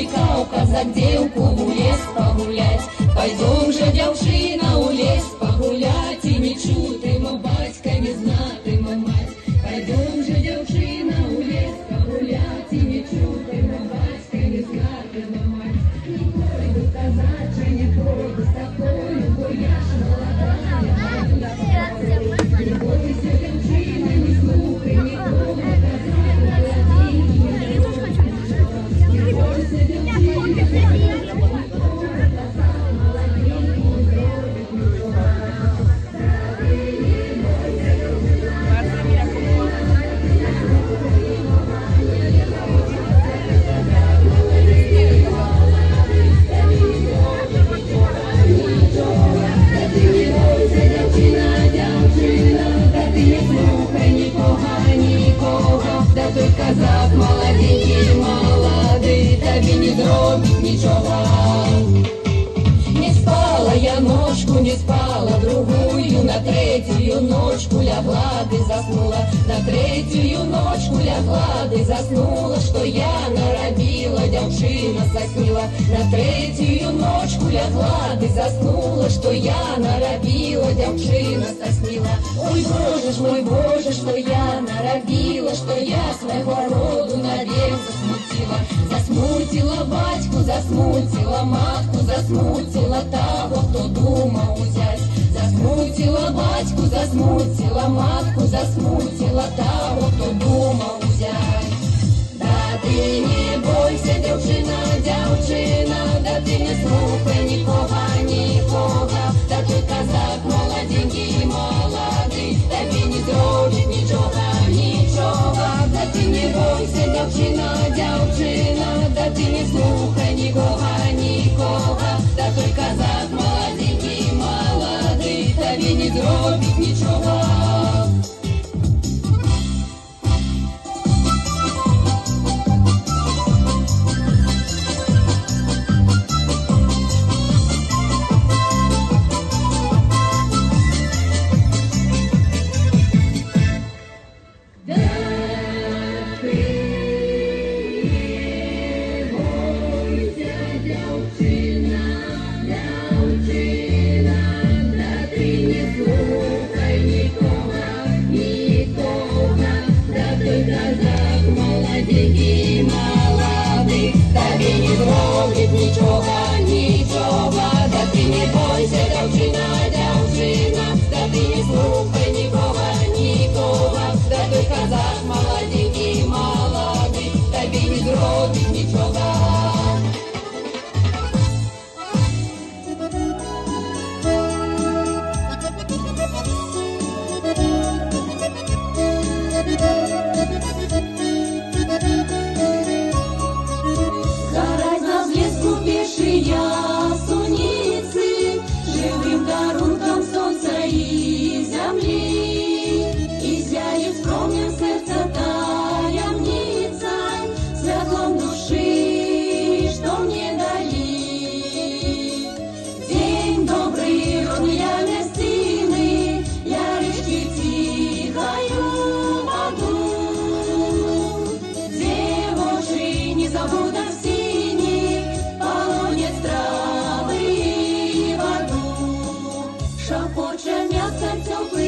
чоловіка указать девку у лес погулять. Пойдем же, девчина, у лес погулять, и не чутимо батька, не знатимо мать. Пойдем же, девчина, у лес погулять, и не чутимо батька, не знатимо мать. Не пойду казать же, не пойду с тобою, бо я ж молодая. Не бойся, девчина, не слухай нікого казати, не бойся, девчина, казак молоденький, молодий, тобі не зробить нічого. Не спала я ночку, не спала другую, на третью ночку лягла, ты заснула. На третью ночку лягла, ты заснула, что я наробила, девчина соснила. На третью ночку лягла, ты заснула, что я наробила, девчина соснила. Ой, боже ж мой, боже, что я наробила, что я своего роду навек засмутила. Засмутила батьку, засмутила матку, засмутила того, кто думал взять. Засмутила батьку, засмутила матку, засмутила того, кто думал взять. Да ты не бойся, девчина, девчина, да ты не слухай нікого, нікого. Да той казак молоденький, молодий, тобі не зробить нічого, нічого. Да ти не бойся, девчина, девчина, да ти не слухай нікого, нікого. Да той казак молоденький, молодий, тобі не зробить нічого. Нічого, нічого, да ти не бойся, девчина, девчина, да ти не слухай нікого, нікого. Да той казак молоденький, молодий, тобі не зробить нічого. Суницы, живым дарунком солнца и земли, и зяет скромным сердце таямница, светлом души, что мне дали. День добрый, родные местины, я речки тихою воду, девочки не забуду синий, полонец травы и воду, шапоче м'ясо теплый.